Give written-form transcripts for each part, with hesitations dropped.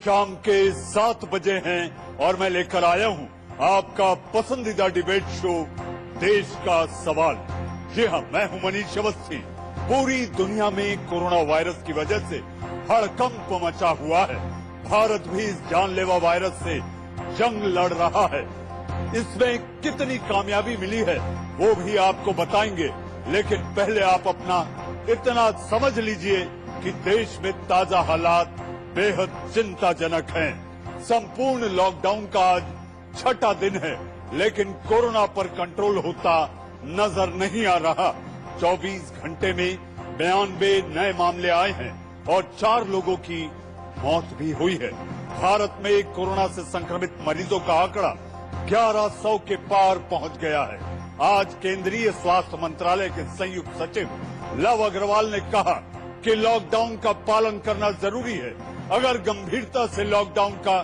शाम के 7 बजे हैं और मैं लेकर आया हूं आपका पसंदीदा डिबेट शो देश का सवाल। जी हां, मैं हूं मनीष अवस्थी। पूरी दुनिया में कोरोना वायरस की वजह से हड़कंप मचा हुआ है। भारत भी इस जानलेवा वायरस से जंग लड़ रहा है। इसमें कितनी कामयाबी मिली है वो भी आपको बताएंगे, लेकिन पहले आप अपना इतना समझ लीजिए कि देश में ताजा हालात बेहद चिंताजनक हैं। संपूर्ण लॉकडाउन का आज 6ठा दिन है, लेकिन कोरोना पर कंट्रोल होता नजर नहीं आ रहा। 24 घंटे में 92 नए मामले आए हैं और 4 लोगों की मौत भी हुई है। भारत में कोरोना से संक्रमित मरीजों का आंकड़ा 1100 के पार पहुंच गया है। आज केंद्रीय स्वास्थ्य मंत्रालय के संयुक्त सचिव लव अग्रवाल ने कहा कि लॉकडाउन का पालन करना जरूरी है। अगर गंभीरता से लॉकडाउन का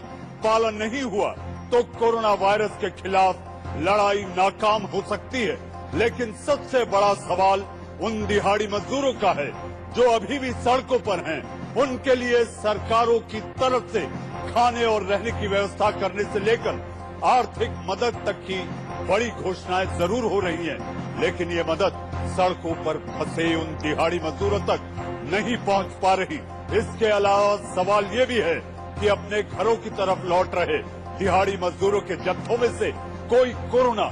पालन नहीं हुआ तो कोरोना वायरस के खिलाफ लड़ाई नाकाम हो सकती है। लेकिन सबसे बड़ा सवाल उन दिहाड़ी मजदूरों का है जो अभी भी सड़कों पर हैं। उनके लिए सरकारों की तरफ से खाने और रहने की व्यवस्था करने से लेकर आर्थिक मदद तक की बड़ी घोषणाएं जरूर हो रही हैं, लेकिन ये मदद सड़कों पर फंसे उन दिहाड़ी मजदूरों तक नहीं पहुंच पा रही। इसके अलावा सवाल ये भी है कि अपने घरों की तरफ लौट रहे दिहाड़ी मजदूरों के जत्थों में से कोई कोरोना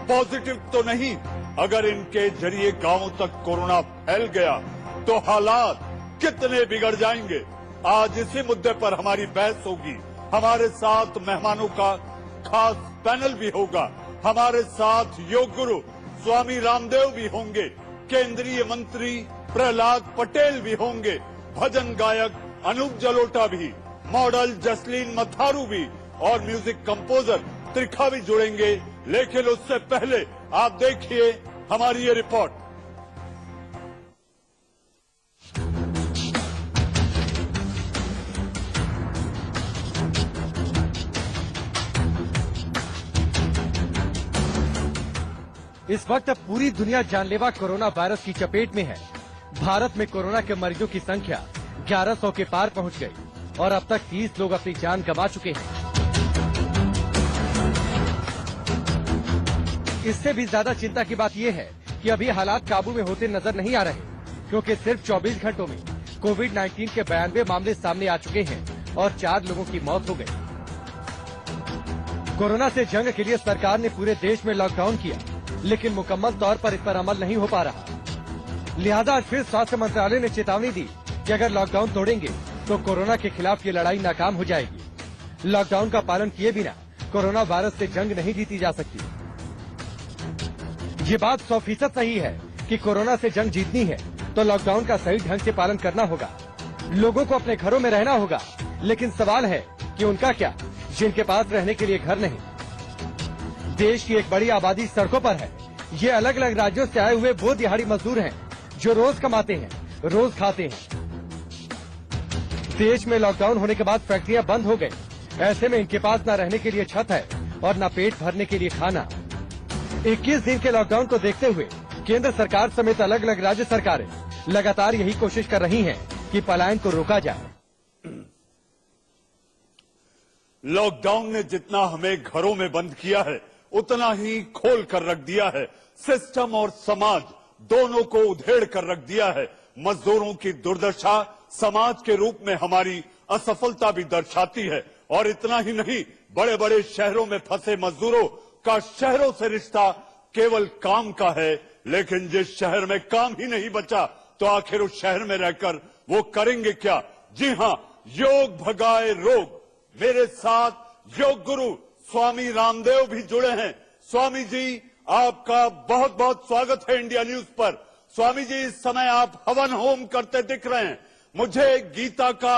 पॉजिटिव तो नहीं। अगर इनके जरिए गांवों तक कोरोना फैल गया तो हालात कितने बिगड़ जाएंगे। आज इसी मुद्दे पर हमारी बहस होगी। हमारे साथ मेहमानों का खास पैनल भी होगा। हमारे साथ योग गुरु स्वामी रामदेव भी होंगे, केंद्रीय मंत्री प्रहलाद पटेल भी होंगे, भजन गायक अनूप जलोटा भी, मॉडल जसलीन मथारू भी और म्यूजिक कंपोजर त्रिखा भी जुड़ेंगे। लेकिन उससे पहले आप देखिए हमारी ये रिपोर्ट। इस वक्त पूरी दुनिया जानलेवा कोरोना वायरस की चपेट में है। भारत में कोरोना के मरीजों की संख्या 1100 के पार पहुंच गई और अब तक 30 लोग अपनी जान गंवा चुके हैं। इससे भी ज्यादा चिंता की बात यह है कि अभी हालात काबू में होते नजर नहीं आ रहे, क्योंकि सिर्फ 24 घंटों में कोविड-19 के 92 मामले सामने आ चुके हैं और 4 लोगों की मौत हो गई। कोरोना से जंग के लिए सरकार ने पूरे देश में लॉकडाउन किया, लेकिन मुकम्मल तौर पर इस पर अमल नहीं हो पा रहा। लिहाजा आज फिर स्वास्थ्य मंत्रालय ने चेतावनी दी कि अगर लॉकडाउन तोड़ेंगे तो कोरोना के खिलाफ ये लड़ाई नाकाम हो जाएगी। लॉकडाउन का पालन किए बिना कोरोना वायरस से जंग नहीं जीती जा सकती। ये बात 100% सही है कि कोरोना से जंग जीतनी है तो लॉकडाउन का सही ढंग से पालन करना होगा। लोगों को अपने घरों में रहना होगा, लेकिन सवाल है कि उनका क्या, जिनके पास रहने के लिए घर नहीं। देश की एक बड़ी आबादी सड़कों पर है। ये अलग अलग राज्यों से आए हुए वो दिहाड़ी मजदूर हैं जो रोज कमाते हैं, रोज खाते हैं। देश में लॉकडाउन होने के बाद फैक्ट्रियां बंद हो गई। ऐसे में इनके पास न रहने के लिए छत है और न पेट भरने के लिए खाना। 21 दिन के लॉकडाउन को देखते हुए केंद्र सरकार समेत अलग अलग राज्य सरकारें लगातार यही कोशिश कर रही हैं कि पलायन को रोका जाए। लॉकडाउन ने जितना हमें घरों में बंद किया है उतना ही खोल कर रख दिया है। सिस्टम और समाज दोनों को उधेड़ कर रख दिया है। मजदूरों की दुर्दशा समाज के रूप में हमारी असफलता भी दर्शाती है। और इतना ही नहीं, बड़े बड़े शहरों में फंसे मजदूरों का शहरों से रिश्ता केवल काम का है। लेकिन जिस शहर में काम ही नहीं बचा तो आखिर उस शहर में रहकर वो करेंगे क्या। जी हां, योग भगाए रोग। मेरे साथ योग गुरु स्वामी रामदेव भी जुड़े हैं। स्वामी जी, आपका बहुत बहुत स्वागत है इंडिया न्यूज पर। स्वामी जी, इस समय आप हवन होम करते दिख रहे हैं। मुझे गीता का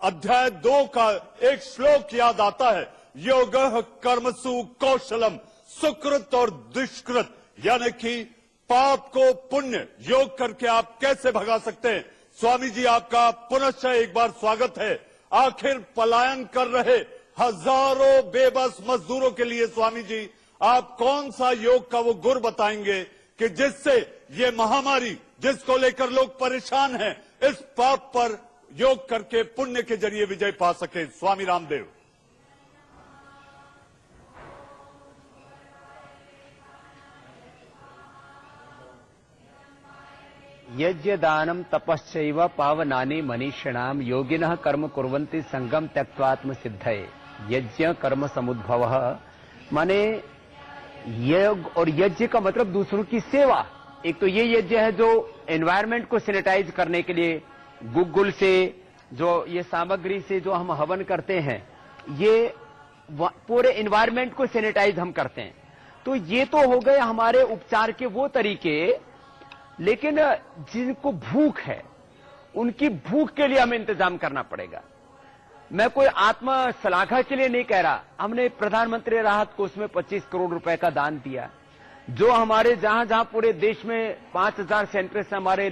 अध्याय 2 का एक श्लोक याद आता है, योगः कर्मसु कौशलम, सुकृत और दुष्कृत, यानी कि पाप को पुण्य योग करके आप कैसे भगा सकते हैं। स्वामी जी, आपका पुनश्च एक बार स्वागत है। आखिर पलायन कर रहे हजारों बेबस मजदूरों के लिए स्वामी जी, आप कौन सा योग का वो गुर बताएंगे कि जिससे ये महामारी जिसको लेकर लोग परेशान हैं, इस पाप पर योग करके पुण्य के जरिए विजय पा सके। स्वामी रामदेव। यज्ञ दानम तपश्चैव पावनानि मनीषिणाम योगिनः कर्म कुर्वन्ति संगम त्यक्त्वात्म सिद्धये। यज्ञ कर्म समुद्भवः माने योग और यज्ञ का मतलब दूसरों की सेवा। एक तो ये यज्ञ है जो एनवायरनमेंट को सैनिटाइज करने के लिए गुग्गुल से जो ये सामग्री से जो हम हवन करते हैं, ये पूरे एनवायरनमेंट को सैनिटाइज हम करते हैं। तो ये तो हो गए हमारे उपचार के वो तरीके, लेकिन जिनको भूख है उनकी भूख के लिए हमें इंतजाम करना पड़ेगा। मैं कोई आत्म श्लाघा के लिए नहीं कह रहा। हमने प्रधानमंत्री राहत कोष में 25 करोड़ रुपए का दान दिया, जो हमारे जहां जहां पूरे देश में 5000 सेंटर से हमारे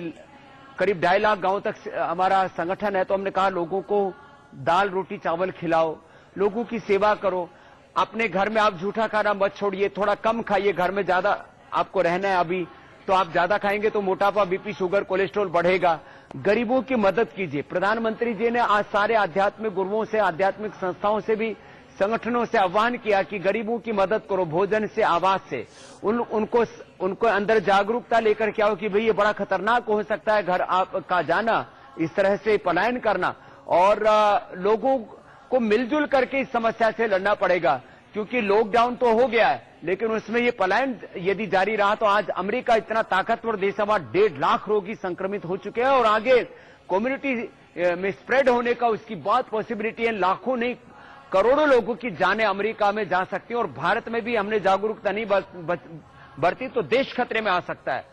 करीब 2.5 लाख गांव तक हमारा संगठन है। तो हमने कहा लोगों को दाल रोटी चावल खिलाओ, लोगों की सेवा करो। अपने घर में आप झूठा खाना मत छोड़िए, थोड़ा कम खाइए। घर में ज्यादा आपको रहना है अभी, तो आप ज्यादा खाएंगे तो मोटापा, बीपी, शुगर, कोलेस्ट्रॉल बढ़ेगा। गरीबों की मदद कीजिए। प्रधानमंत्री जी ने आज सारे आध्यात्मिक गुरुओं से, आध्यात्मिक संस्थाओं से भी, संगठनों से आह्वान किया कि गरीबों की मदद करो, भोजन से, आवास से। उनको अंदर जागरूकता लेकर के आओ कि भाई ये बड़ा खतरनाक हो सकता है घर आपका जाना, इस तरह से पलायन करना। और लोगों को मिलजुल करके इस समस्या से लड़ना पड़ेगा, क्योंकि लॉकडाउन तो हो गया है, लेकिन उसमें ये पलायन यदि जारी रहा तो आज अमेरिका इतना ताकतवर देश है, वहां 1.5 लाख रोगी संक्रमित हो चुके हैं और आगे कम्युनिटी में स्प्रेड होने का उसकी बहुत पॉसिबिलिटी है। लाखों नहीं करोड़ों लोगों की जानें अमेरिका में जा सकती हैं, और भारत में भी हमने जागरूकता नहीं बरती तो देश खतरे में आ सकता है।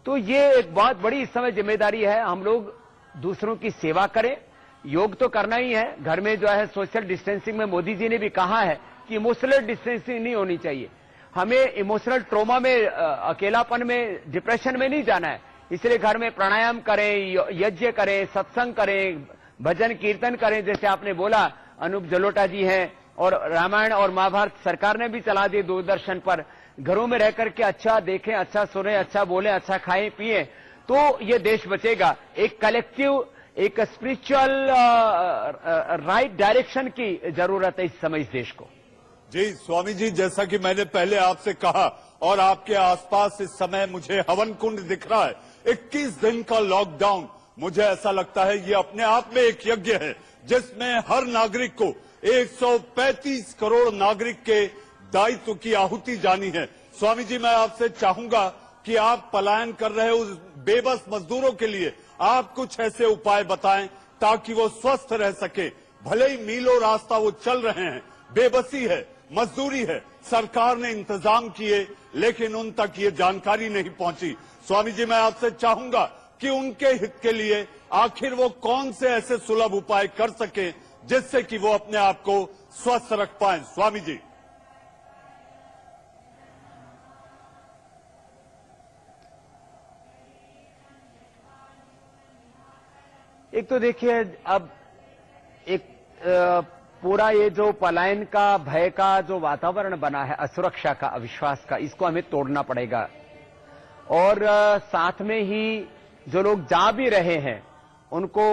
तो ये एक बहुत बड़ी इस समय जिम्मेदारी है। हम लोग दूसरों की सेवा करें। योग तो करना ही है। घर में जो है सोशल डिस्टेंसिंग में मोदी जी ने भी कहा है कि इमोशनल डिस्टेंसिंग नहीं होनी चाहिए। हमें इमोशनल ट्रॉमा में, अकेलापन में, डिप्रेशन में नहीं जाना है। इसलिए घर में प्राणायाम करें, यज्ञ करें, सत्संग करें, भजन कीर्तन करें। जैसे आपने बोला, अनूप जलोटा जी हैं, और रामायण और महाभारत सरकार ने भी चला दी दूरदर्शन पर। घरों में रह करके अच्छा देखें, अच्छा सुने, अच्छा बोलें, अच्छा खाएं पिए, तो ये देश बचेगा। एक कलेक्टिव, एक स्पिरिचुअल राइट डायरेक्शन की जरूरत है इस समय इस देश को। जी स्वामी जी, जैसा कि मैंने पहले आपसे कहा, और आपके आसपास इस समय मुझे हवन कुंड दिख रहा है। 21 दिन का लॉकडाउन, मुझे ऐसा लगता है ये अपने आप में एक यज्ञ है, जिसमें हर नागरिक को 135 करोड़ नागरिक के दायित्व की आहुति जानी है। स्वामी जी, मैं आपसे चाहूंगा कि आप पलायन कर रहे उस बेबस मजदूरों के लिए आप कुछ ऐसे उपाय बताएं ताकि वो स्वस्थ रह सके। भले ही मीलों रास्ता वो चल रहे हैं, बेबसी है, मजदूरी है, सरकार ने इंतजाम किए, लेकिन उन तक ये जानकारी नहीं पहुंची। स्वामी जी, मैं आपसे चाहूंगा कि उनके हित के लिए आखिर वो कौन से ऐसे सुलभ उपाय कर सके जिससे कि वो अपने आप को स्वस्थ रख पाएं। स्वामी जी। एक तो देखिए, अब एक पूरा ये जो पलायन का, भय का जो वातावरण बना है, असुरक्षा का, अविश्वास का, इसको हमें तोड़ना पड़ेगा। और साथ में ही जो लोग जा भी रहे हैं उनको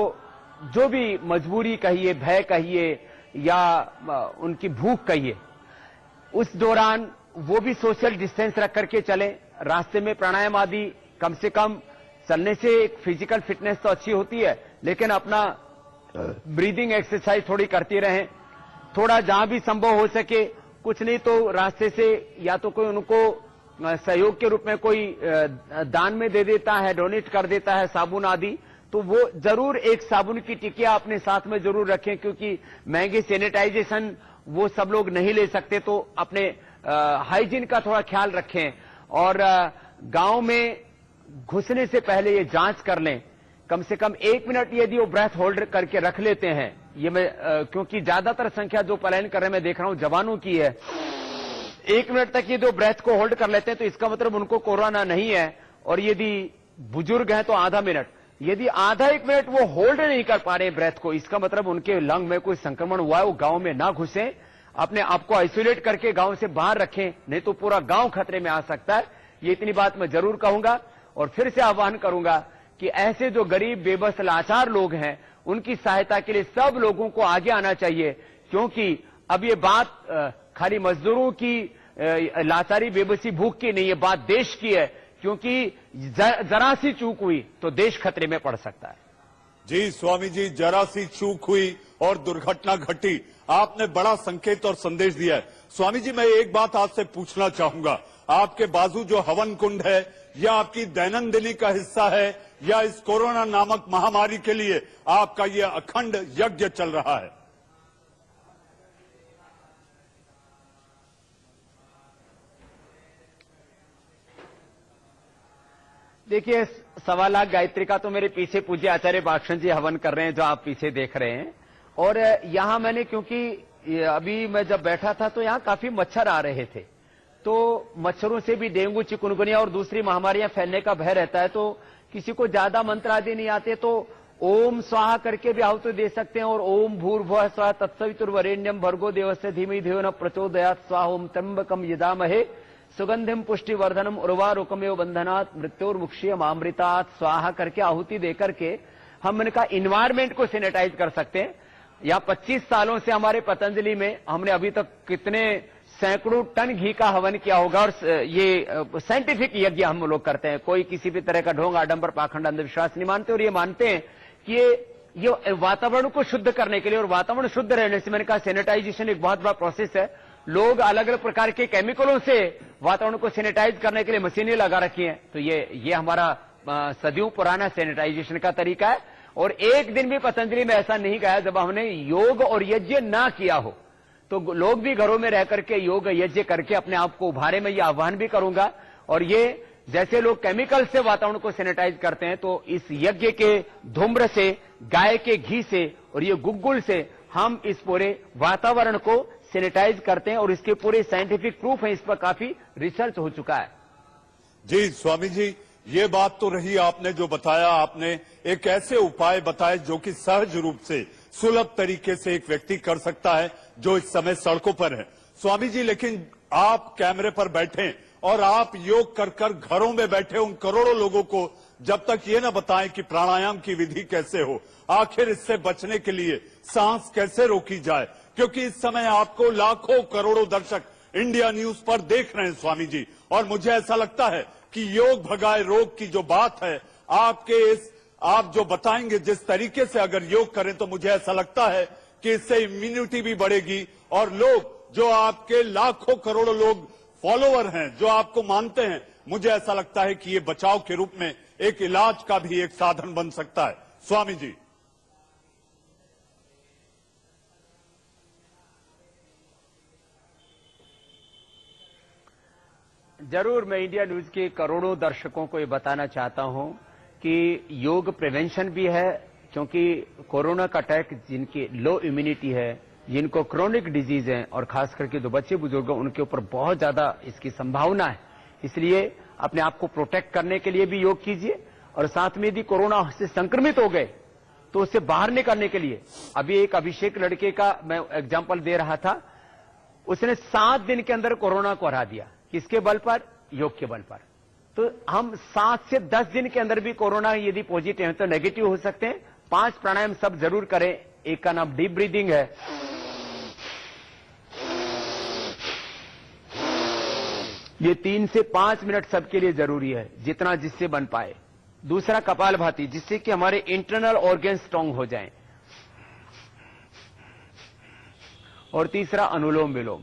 जो भी मजबूरी कहिए, भय कहिए या उनकी भूख कहिए, उस दौरान वो भी सोशल डिस्टेंस रख करके चलें। रास्ते में प्राणायाम आदि, कम से कम चलने से एक फिजिकल फिटनेस तो अच्छी होती है, लेकिन अपना ब्रीदिंग एक्सरसाइज थोड़ी करती रहें। थोड़ा जहां भी संभव हो सके, कुछ नहीं तो रास्ते से या तो कोई उनको सहयोग के रूप में कोई दान में दे देता है, डोनेट कर देता है, साबुन आदि, तो वो जरूर एक साबुन की टिकिया अपने साथ में जरूर रखें, क्योंकि महंगे सैनिटाइजेशन वो सब लोग नहीं ले सकते। तो अपने हाइजीन का थोड़ा ख्याल रखें। और गांव में घुसने से पहले ये जांच कर लें, कम से कम 1 मिनट यदि वो ब्रेथ होल्ड करके रख लेते हैं। ये मैं क्योंकि ज्यादातर संख्या जो पलायन कर रहे हैं मैं देख रहा हूं जवानों की है। 1 मिनट तक ये जो ब्रेथ को होल्ड कर लेते हैं तो इसका मतलब उनको कोरोना नहीं है। और यदि बुजुर्ग हैं तो आधा मिनट, यदि आधा 1 मिनट वो होल्ड नहीं कर पा रहे ब्रेथ को, इसका मतलब उनके लंग में कोई संक्रमण हुआ है। वो गांव में ना घुसे, अपने आप को आइसोलेट करके गांव से बाहर रखें, नहीं तो पूरा गांव खतरे में आ सकता है। ये इतनी बात मैं जरूर कहूंगा। और फिर से आह्वान करूंगा कि ऐसे जो गरीब, बेबस, लाचार लोग हैं उनकी सहायता के लिए सब लोगों को आगे आना चाहिए, क्योंकि अब ये बात खाली मजदूरों की लाचारी बेबसी भूख की नहीं है, बात देश की है, क्योंकि जरा सी चूक हुई तो देश खतरे में पड़ सकता है। जी स्वामी जी, जरा सी चूक हुई और दुर्घटना घटी, आपने बड़ा संकेत और संदेश दिया है। स्वामी जी, मैं एक बात आपसे पूछना चाहूंगा, आपके बाजू जो हवन कुंड है, यह आपकी दैनंदिनी का हिस्सा है या इस कोरोना नामक महामारी के लिए आपका यह अखंड यज्ञ चल रहा है? देखिए, 1.25 लाख गायत्री का तो मेरे पीछे पूज्य आचार्य भाषण जी हवन कर रहे हैं, जो आप पीछे देख रहे हैं। और यहां मैंने, क्योंकि अभी मैं जब बैठा था तो यहां काफी मच्छर आ रहे थे, तो मच्छरों से भी डेंगू, चिकुनगुनिया और दूसरी महामारियां फैलने का भय रहता है, तो किसी को ज्यादा मंत्र आदि नहीं आते तो ओम स्वाहा करके भी आहुति दे सकते हैं। और ओम भूर्भुवः स्वः तत्सवितुर्वरेण्यम भर्गो देवस्य धीमहि धियो न प्रचोदयात् स्वाहा ओम त्र्यंबकम यजामहे सुगंधिम पुष्टिवर्धनम उर्वारुकमेव बंधनात् मृत्योर्मुक्षीयम अमृतात् स्वाहा करके आहुति देकर के हम इनका इन्वायरमेंट को सैनिटाइज कर सकते हैं। या 25 सालों से हमारे पतंजलि में हमने अभी तक कितने सैकड़ों टन घी का हवन किया होगा। और ये साइंटिफिक यज्ञ हम लोग करते हैं, कोई किसी भी तरह का ढोंग, आडंबर, पाखंड, अंधविश्वास नहीं मानते। और ये मानते हैं कि ये वातावरण को शुद्ध करने के लिए, और वातावरण शुद्ध रहने से, मैंने कहा सैनिटाइजेशन एक बहुत बड़ा प्रोसेस है। लोग अलग अलग प्रकार के केमिकलों से वातावरण को सैनिटाइज करने के लिए मशीनें लगा रखी हैं, तो ये हमारा सदियों पुराना सैनिटाइजेशन का तरीका है। और एक दिन भी पतंजलि में ऐसा नहीं गया जब हमने योग और यज्ञ ना किया हो। तो लोग भी घरों में रह करके योग यज्ञ करके अपने आप को उभारे, मैं ये आह्वान भी करूंगा। और ये जैसे लोग केमिकल से वातावरण को सैनिटाइज करते हैं, तो इस यज्ञ के धूम्र से, गाय के घी से और ये गुग्गुल से हम इस पूरे वातावरण को सैनिटाइज करते हैं। और इसके पूरे साइंटिफिक प्रूफ है, इस पर काफी रिसर्च हो चुका है। जी स्वामी जी, ये बात तो रही आपने जो बताया, आपने एक ऐसे उपाय बताए जो कि सहज रूप से, सुलभ तरीके से एक व्यक्ति कर सकता है जो इस समय सड़कों पर है। स्वामी जी, लेकिन आप कैमरे पर बैठे और आप योग कर कर घरों में बैठे उन करोड़ों लोगों को जब तक ये ना बताएं कि प्राणायाम की विधि कैसे हो, आखिर इससे बचने के लिए सांस कैसे रोकी जाए, क्योंकि इस समय आपको लाखों करोड़ों दर्शक इंडिया न्यूज पर देख रहे हैं स्वामी जी। और मुझे ऐसा लगता है कि योग भगाए रोग की जो बात है, आप जो बताएंगे जिस तरीके से अगर योग करें, तो मुझे ऐसा लगता है कि इससे इम्यूनिटी भी बढ़ेगी। और लोग जो आपके लाखों करोड़ों लोग फॉलोअर हैं, जो आपको मानते हैं, मुझे ऐसा लगता है कि ये बचाव के रूप में एक इलाज का भी एक साधन बन सकता है। स्वामी जी, जरूर, मैं इंडिया न्यूज के करोड़ों दर्शकों को ये बताना चाहता हूं कि योग प्रिवेंशन भी है, क्योंकि कोरोना का अटैक जिनकी लो इम्यूनिटी है, जिनको क्रोनिक डिजीज है, और खास करके जो बच्चे बुजुर्ग हैं, उनके ऊपर बहुत ज्यादा इसकी संभावना है। इसलिए अपने आप को प्रोटेक्ट करने के लिए भी योग कीजिए। और साथ में यदि कोरोना से संक्रमित हो गए तो उससे बाहर निकलने के लिए, अभी एक अभिषेक लड़के का मैं एग्जाम्पल दे रहा था, उसने 7 दिन के अंदर कोरोना को हरा दिया। किसके बल पर? योग के बल पर। तो हम 7 से 10 दिन के अंदर भी कोरोना यदि पॉजिटिव है तो नेगेटिव हो सकते हैं। 5 प्राणायाम सब जरूर करें। एक का नाम डीप ब्रीदिंग है, ये 3 से 5 मिनट सबके लिए जरूरी है, जितना जिससे बन पाए। दूसरा कपालभाति, जिससे कि हमारे इंटरनल ऑर्गन स्ट्रांग हो जाएं। और तीसरा अनुलोम विलोम,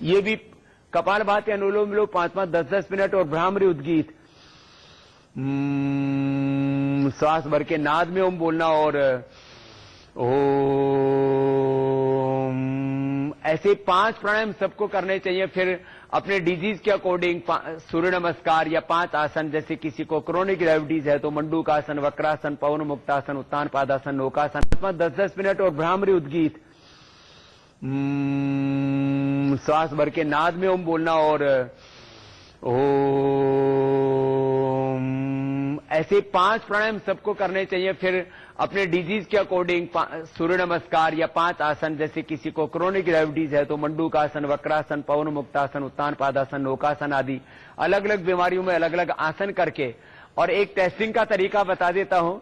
ये भी कपालभाति, अनुलोम विलोम 5-5, 10-10 मिनट। और भ्रामरी उद्गीत, श्वास भर के नाद में ओम बोलना, और ओम, ऐसे 5 प्राणायाम सबको करने चाहिए। फिर अपने डिजीज के अकॉर्डिंग सूर्य नमस्कार या 5 आसन, जैसे किसी को क्रोनिक डायबिटीज है तो मंडूकासन, वक्रासन, पवन मुक्तासन, उत्तान पादासन, नौकासन, 10-10 मिनट। और भ्रामरी उद्गीत, श्वास भर के नाद में ओम बोलना, और ओम, ऐसे 5 प्राणायाम सबको करने चाहिए। फिर अपने डिजीज के अकॉर्डिंग सूर्य नमस्कार या 5 आसन, जैसे किसी को क्रोनिक डायबिटीज है तो मंडूकासन, वक्रासन, पवन मुक्तासन, उत्तान पादासन, नौकासन आदि अलग अलग बीमारियों में अलग अलग आसन करके और एक टेस्टिंग का तरीका बता देता हूं।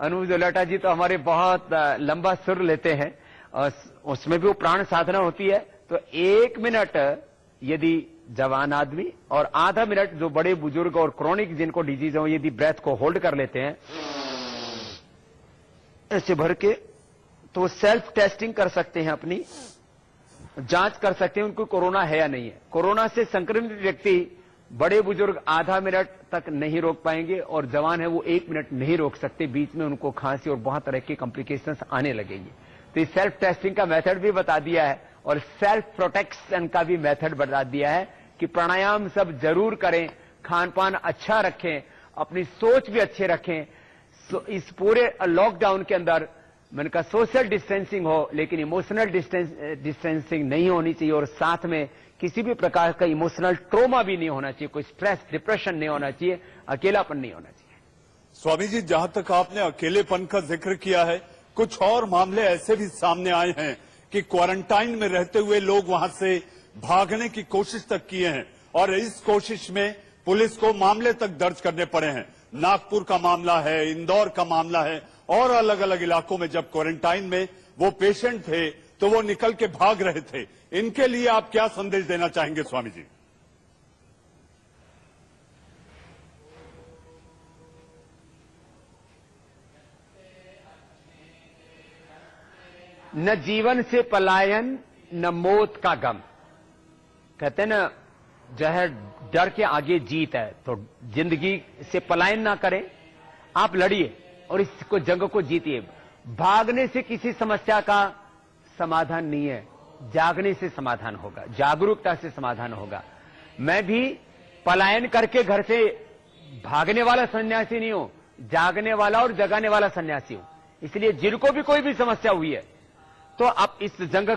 अनूप जोलाटा जी तो हमारे बहुत लंबा सुर लेते हैं और उसमें भी वो प्राण साधना होती है। तो 1 मिनट यदि जवान आदमी और आधा मिनट जो बड़े बुजुर्ग और क्रोनिक जिनको डिजीज हो, यदि ब्रेथ को होल्ड कर लेते हैं ऐसे भर के, तो सेल्फ टेस्टिंग कर सकते हैं, अपनी जांच कर सकते हैं उनको कोरोना है या नहीं है। कोरोना से संक्रमित व्यक्ति बड़े बुजुर्ग आधा मिनट तक नहीं रोक पाएंगे और जवान है वो 1 मिनट नहीं रोक सकते, बीच में उनको खांसी और बहुत तरह के कॉम्प्लिकेशंस आने लगेंगे। तो इस सेल्फ टेस्टिंग का मेथड भी बता दिया है और सेल्फ प्रोटेक्शन का भी मेथड बता दिया है कि प्राणायाम सब जरूर करें, खान पान अच्छा रखें, अपनी सोच भी अच्छे रखें। इस पूरे लॉकडाउन के अंदर मैंने कहा सोशल डिस्टेंसिंग हो, लेकिन इमोशनल डिस्टेंसिंग नहीं होनी चाहिए और साथ में किसी भी प्रकार का इमोशनल ट्रोमा भी नहीं होना चाहिए, कोई स्ट्रेस डिप्रेशन नहीं होना चाहिए, अकेलापन नहीं होना चाहिए। स्वामी जी, जहां तक आपने अकेलेपन का जिक्र किया है, कुछ और मामले ऐसे भी सामने आए हैं कि क्वारंटाइन में रहते हुए लोग वहां से भागने की कोशिश तक किए हैं और इस कोशिश में पुलिस को मामले तक दर्ज करने पड़े हैं। नागपुर का मामला है, इंदौर का मामला है और अलग अलग इलाकों में जब क्वारंटाइन में वो पेशेंट थे तो वो निकल के भाग रहे थे। इनके लिए आप क्या संदेश देना चाहेंगे स्वामी जी? न जीवन से पलायन न मौत का गम। कहते हैं ना, जहर डर के आगे जीत है। तो जिंदगी से पलायन ना करें, आप लड़िए और इसको जंग को जीतिए। भागने से किसी समस्या का समाधान नहीं है, जागने से समाधान होगा, जागरूकता से समाधान होगा। मैं भी पलायन करके घर से भागने वाला सन्यासी नहीं हूं, जागने वाला और जगाने वाला सन्यासी हूं। इसलिए जिनको भी कोई भी समस्या हुई है तो आप इस जंग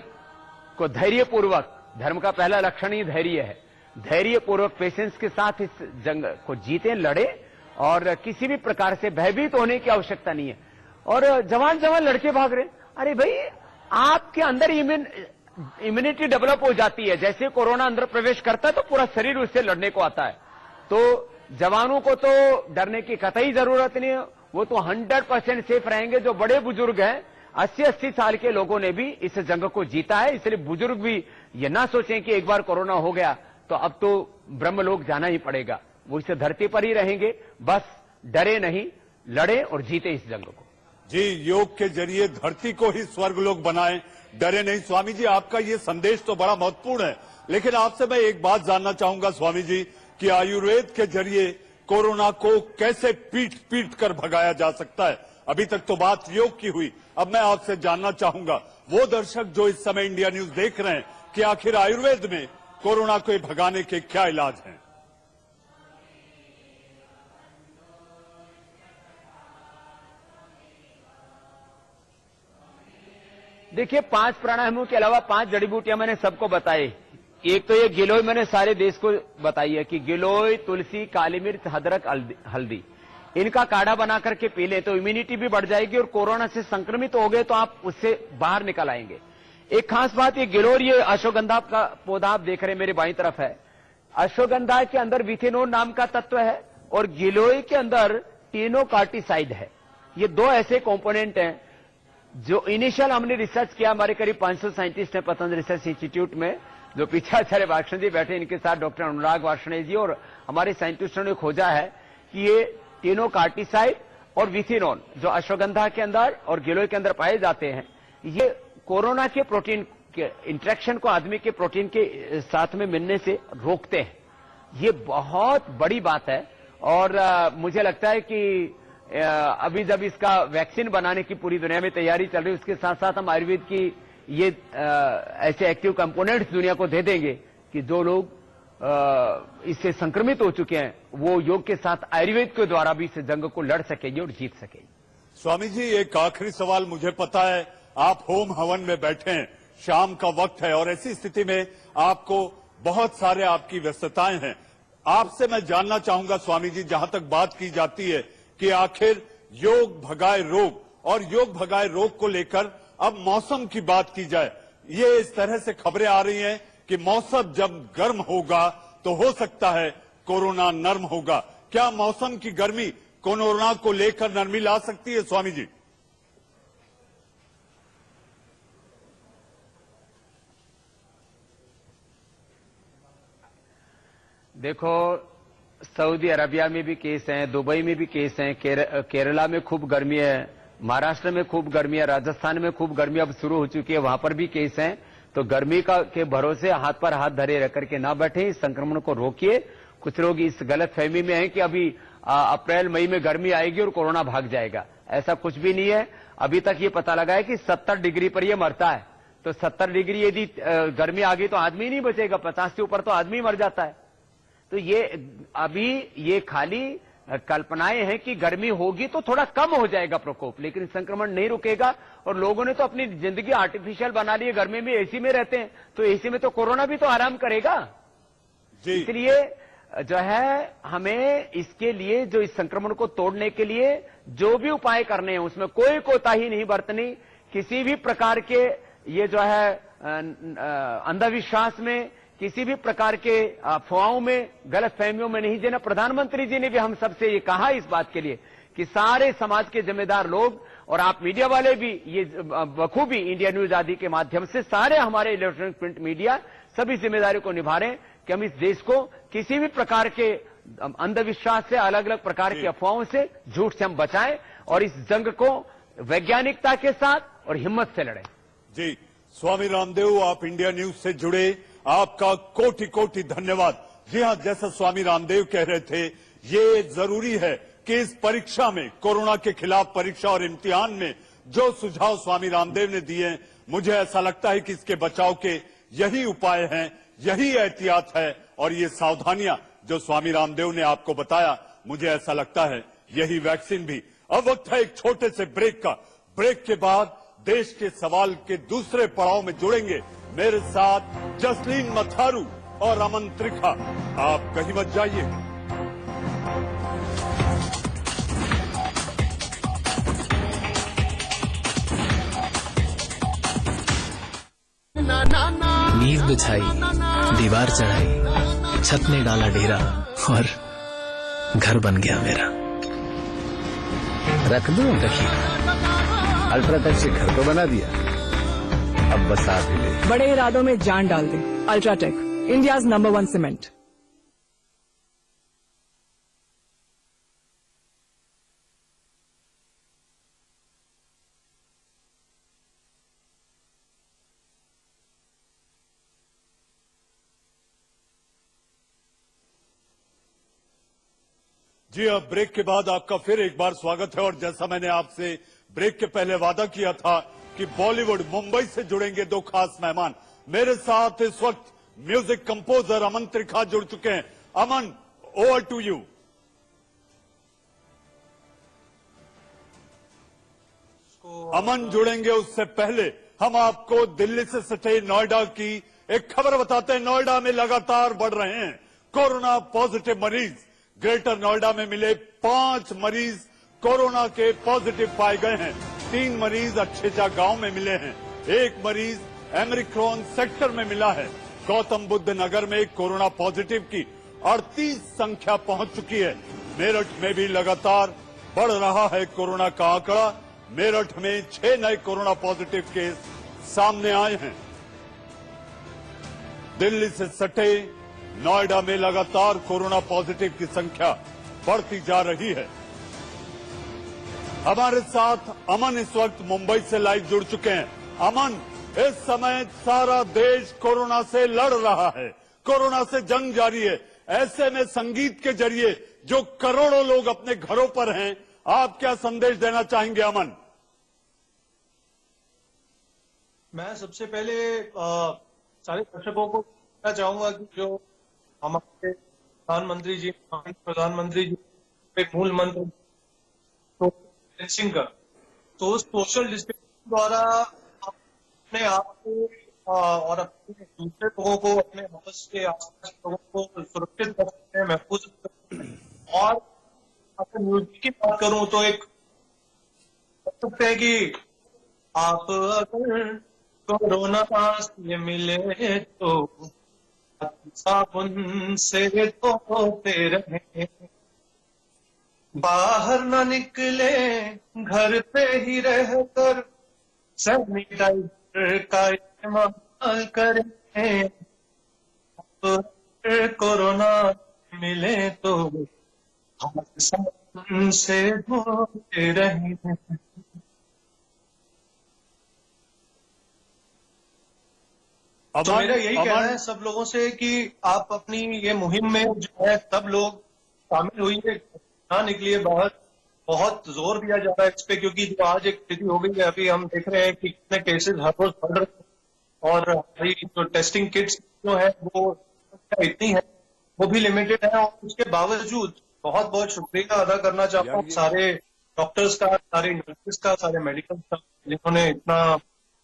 को धैर्यपूर्वक, धर्म का पहला लक्षण ही धैर्य है, धैर्यपूर्वक पेशेंस के साथ इस जंग को जीते, लड़े और किसी भी प्रकार से भयभीत होने की आवश्यकता नहीं है। और जवान जवान लड़के भाग रहे, अरे भाई आपके अंदर इम्यूनिटी डेवलप हो जाती है। जैसे कोरोना अंदर प्रवेश करता है तो पूरा शरीर उससे लड़ने को आता है। तो जवानों को तो डरने की कतई जरूरत नहीं है, वो तो 100% सेफ रहेंगे। जो बड़े बुजुर्ग हैं, 80-80 साल के लोगों ने भी इस जंग को जीता है। इसलिए बुजुर्ग भी ये ना सोचें कि एक बार कोरोना हो गया तो अब तो ब्रह्मलोक जाना ही पड़ेगा। वो इस धरती पर ही रहेंगे, बस डरे नहीं, लड़े और जीते इस जंग को। जी, योग के जरिए धरती को ही स्वर्गलोक बनाएं, डरे नहीं। स्वामी जी, आपका ये संदेश तो बड़ा महत्वपूर्ण है, लेकिन आपसे मैं एक बात जानना चाहूंगा स्वामी जी कि आयुर्वेद के जरिए कोरोना को कैसे पीट कर भगाया जा सकता है। अभी तक तो बात योग की हुई, अब मैं आपसे जानना चाहूंगा, वो दर्शक जो इस समय इंडिया न्यूज देख रहे हैं, कि आखिर आयुर्वेद में कोरोना को भगाने के क्या इलाज हैं? देखिए, 5 प्राणायामों के अलावा 5 जड़ी बूटियां मैंने सबको बताई। एक तो ये गिलोय मैंने सारे देश को बताई है कि गिलोय, तुलसी, काली मिर्च, अदरक, हल्दी, इनका काढ़ा बना करके पी लें तो इम्यूनिटी भी बढ़ जाएगी और कोरोना से संक्रमित हो गए तो आप उससे बाहर निकल आएंगे। एक खास बात, ये गिलोय, ये अश्वगंधा का पौधा आप देख रहे हैं मेरे बाईं तरफ है। अश्वगंधा के अंदर विथेनोल नाम का तत्व है और गिलोय के अंदर टीनोकार्टिसाइड है। ये 2 ऐसे कंपोनेंट हैं जो इनिशियल हमने रिसर्च किया। हमारे करीब 500 साइंटिस्ट हैं पतंजलि रिसर्च इंस्टीट्यूट में, जो पीछे आचार्य वार्ष्णेय जी बैठे, इनके साथ डॉक्टर अनुराग वार्ष्णेय जी और हमारे साइंटिस्टों ने खोजा है कि ये टीनोकार्टिसाइड और विथिनोल जो अश्वगंधा के अंदर और गिलोय के अंदर पाए जाते हैं, ये कोरोना के प्रोटीन के इंटरेक्शन को आदमी के प्रोटीन के साथ में मिलने से रोकते हैं। ये बहुत बड़ी बात है और मुझे लगता है कि अभी जब इसका वैक्सीन बनाने की पूरी दुनिया में तैयारी चल रही है, उसके साथ साथ हम आयुर्वेद की ये ऐसे एक्टिव कंपोनेंट्स दुनिया को दे देंगे कि जो लोग इससे संक्रमित हो चुके हैं वो योग के साथ आयुर्वेद के द्वारा भी इस जंग को लड़ सकेंगे और जीत सकेंगे। स्वामी जी, एक आखिरी सवाल, मुझे पता है आप होम हवन में बैठे हैं, शाम का वक्त है और ऐसी स्थिति में आपको बहुत सारे आपकी व्यस्तताएं हैं। आपसे मैं जानना चाहूंगा स्वामी जी, जहां तक बात की जाती है कि आखिर योग भगाए रोग और योग भगाए रोग को लेकर अब मौसम की बात की जाए, ये इस तरह से खबरें आ रही हैं कि मौसम जब गर्म होगा तो हो सकता है कोरोना नर्म होगा। क्या मौसम की गर्मी कोरोना को लेकर नरमी ला सकती है स्वामी जी? देखो, सऊदी अरबिया में भी केस हैं, दुबई में भी केस हैं, केरला में खूब गर्मी है, महाराष्ट्र में खूब गर्मी है, राजस्थान में खूब गर्मी अब शुरू हो चुकी है, वहां पर भी केस हैं। तो गर्मी के भरोसे हाथ पर हाथ धरे रह करके ना बैठे, इस संक्रमण को रोकिए। कुछ लोग इस गलत फहमी में हैं कि अभी अप्रैल मई में गर्मी आएगी और कोरोना भाग जाएगा। ऐसा कुछ भी नहीं है। अभी तक ये पता लगा है कि 70 डिग्री पर ये मरता है। तो 70 डिग्री यदि गर्मी आ गई तो आदमी नहीं बचेगा, 50 से ऊपर तो आदमी मर जाता है। तो ये अभी ये खाली कल्पनाएं हैं कि गर्मी होगी तो थोड़ा कम हो जाएगा प्रकोप, लेकिन संक्रमण नहीं रुकेगा। और लोगों ने तो अपनी जिंदगी आर्टिफिशियल बना ली है, गर्मी में एसी में रहते हैं, तो एसी में तो कोरोना भी तो आराम करेगा। इसलिए जो है हमें इसके लिए, जो इस संक्रमण को तोड़ने के लिए जो भी उपाय करने हैं उसमें कोई कोताही नहीं बरतनी। किसी भी प्रकार के ये जो है अंधविश्वास में, किसी भी प्रकार के अफवाहों में, गलत फहमियों में नहीं देना। प्रधानमंत्री जी ने भी हम सबसे ये कहा इस बात के लिए कि सारे समाज के जिम्मेदार लोग और आप मीडिया वाले भी ये बखूबी इंडिया न्यूज आदि के माध्यम से सारे हमारे इलेक्ट्रॉनिक प्रिंट मीडिया सभी जिम्मेदारी को निभा रहे हैं कि हम इस देश को किसी भी प्रकार के अंधविश्वास से, अलग अलग प्रकार की अफवाहों से, झूठ से हम बचाएं और इस जंग को वैज्ञानिकता के साथ और हिम्मत से लड़ें। जी, स्वामी रामदेव, आप इंडिया न्यूज से जुड़े, आपका कोटि कोटि धन्यवाद। जी हाँ, जैसा स्वामी रामदेव कह रहे थे, ये जरूरी है कि इस परीक्षा में, कोरोना के खिलाफ परीक्षा और इम्तिहान में जो सुझाव स्वामी रामदेव ने दिए हैं, मुझे ऐसा लगता है कि इसके बचाव के यही उपाय हैं, यही एहतियात है और ये सावधानियां जो स्वामी रामदेव ने आपको बताया, मुझे ऐसा लगता है यही वैक्सीन भी। अब वक्त है एक छोटे से ब्रेक का। ब्रेक के बाद देश के सवाल के दूसरे पड़ाव में जुड़ेंगे मेरे साथ जसलीन मथारू और अमन त्रिखा। आप कहीं मत जाइए। नींव बिछाई, दीवार चढ़ाई, छत ने डाला डेरा और घर बन गया मेरा। रख दूं रखिए, अल्ट्राटेक से घर तो बना दिया, अब बस आप ही ले। बड़े इरादों में जान डाल दे। UltraTech, India's number 1 cement. जी, अब ब्रेक के बाद आपका फिर एक बार स्वागत है। और जैसा मैंने आपसे ब्रेक के पहले वादा किया था कि बॉलीवुड मुंबई से जुड़ेंगे दो खास मेहमान। मेरे साथ इस वक्त म्यूजिक कंपोजर अमन त्रिखा जुड़ चुके हैं। अमन, ओवर टू यू। अमन जुड़ेंगे उससे पहले हम आपको दिल्ली से सटे नोएडा की एक खबर बताते हैं। नोएडा में लगातार बढ़ रहे हैं कोरोना पॉजिटिव मरीज। ग्रेटर नोएडा में मिले 5 मरीज कोरोना के पॉजिटिव पाए गए हैं। 3 मरीज अच्छेजा गांव में मिले हैं, 1 मरीज एमरिक्रॉन सेक्टर में मिला है। गौतम बुद्ध नगर में कोरोना पॉजिटिव की 38 संख्या पहुंच चुकी है। मेरठ में भी लगातार बढ़ रहा है कोरोना का आंकड़ा। मेरठ में 6 नए कोरोना पॉजिटिव केस सामने आए हैं। दिल्ली से सटे नोएडा में लगातार कोरोना पॉजिटिव की संख्या बढ़ती जा रही है। हमारे साथ अमन इस वक्त मुंबई से लाइव जुड़ चुके हैं। अमन, इस समय सारा देश कोरोना से लड़ रहा है, कोरोना से जंग जारी है। ऐसे में संगीत के जरिए जो करोड़ों लोग अपने घरों पर हैं, आप क्या संदेश देना चाहेंगे अमन? मैं सबसे पहले सारे दर्शकों को कहना चाहूंगा कि जो हमारे प्रधानमंत्री जी एक मूल मंत्र डिस्टेंसिंग का, तो सोशल डिस्टेंसिंग द्वारा अपने आप को और अपने दूसरे लोगों को, अपने आपस के आसपास लोगों को सुरक्षित कर सकते हैं, महफूज कर सकते हैं। और अगर म्यूजिक की बात करूं तो एक कह सकते हैं कि आप अगर कोरोना से मिले तो साबुन से धोते रहे, बाहर ना निकले, घर पे ही रहकर सैनिटाइजर का इस्तेमाल करें। तो कोरोना मिले तो हाथ साबुन से धोते रहें। तो मेरा यही कहना है सब लोगों से कि आप अपनी ये मुहिम में जो है सब लोग शामिल हुई है, ना निकलिए बाहर। बहुत जोर दिया जा रहा है इस पे, क्योंकि जो आज एक स्थिति हो गई है, अभी हम देख रहे हैं कि कितने केसेस हर रोज बढ़ रहे हैं और हमारी जो टेस्टिंग किट्स जो है वो इतनी है, वो भी लिमिटेड है। और उसके बावजूद बहुत बहुत शुक्रिया अदा करना चाहता हूँ सारे डॉक्टर्स का, सारे नर्सेस का, सारे मेडिकल स्टाफ, जिन्होंने इतना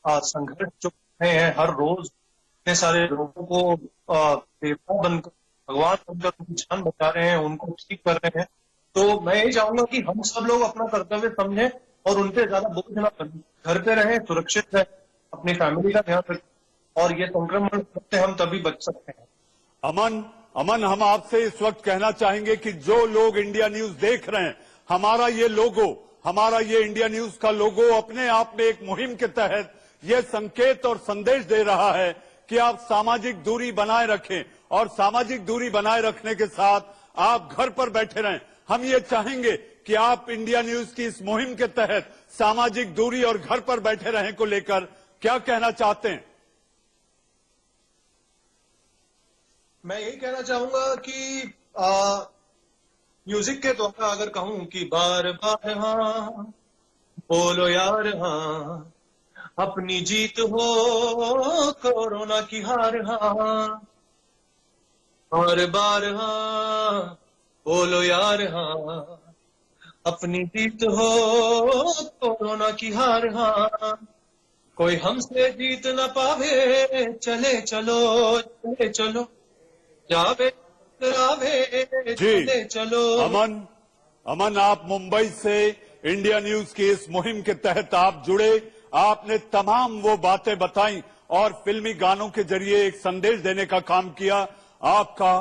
संघर्ष जो रहे हैं हर रोज, इतने सारे लोगों को देवता बनकर, भगवान बनकर उनकी जान बचा रहे हैं, उनको ठीक कर रहे हैं। तो मैं यही चाहूंगा कि हम सब लोग अपना कर्तव्य समझें और उनपे ज्यादा बोझ न बनें, घर पे रहें, सुरक्षित रहें, अपनी फैमिली का ध्यान रखें और ये संक्रमण से हम तभी बच सकते हैं। अमन, हम आपसे इस वक्त कहना चाहेंगे कि जो लोग इंडिया न्यूज देख रहे हैं, हमारा ये लोगो, हमारा ये इंडिया न्यूज का लोगो अपने आप में एक मुहिम के तहत ये संकेत और संदेश दे रहा है कि आप सामाजिक दूरी बनाए रखें और सामाजिक दूरी बनाए रखने के साथ आप घर पर बैठे रहें। हम ये चाहेंगे कि आप इंडिया न्यूज की इस मुहिम के तहत सामाजिक दूरी और घर पर बैठे रहने को लेकर क्या कहना चाहते हैं? मैं यही कहना चाहूंगा कि म्यूजिक के द्वारा अगर कहूं कि बार बार हाँ बोलो यार हाँ, अपनी जीत हो कोरोना की हार हाँ, बार बार हाँ बोलो यार हाँ, अपनी जीत हो कोरोना की हार हाँ, कोई हमसे जीत न पावे, चले चलो चले चलो, जावे करावे चले चलो। अमन, आप मुंबई से इंडिया न्यूज की इस मुहिम के तहत आप जुड़े, आपने तमाम वो बातें बताई और फिल्मी गानों के जरिए एक संदेश देने का काम किया। आपका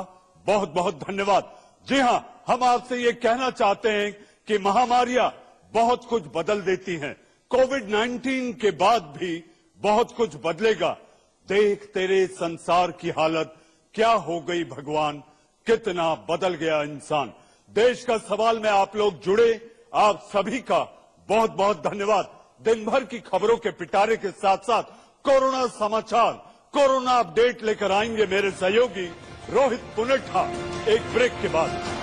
बहुत बहुत धन्यवाद। जी हां, हम आपसे ये कहना चाहते हैं कि महामारियां बहुत कुछ बदल देती हैं। कोविड-19 के बाद भी बहुत कुछ बदलेगा। देख तेरे संसार की हालत क्या हो गई भगवान, कितना बदल गया इंसान। देश का सवाल में आप लोग जुड़े, आप सभी का बहुत बहुत धन्यवाद। दिन भर की खबरों के पिटारे के साथ साथ कोरोना समाचार, कोरोना अपडेट लेकर आएंगे मेरे सहयोगी रोहित पुनेठा एक ब्रेक के बाद।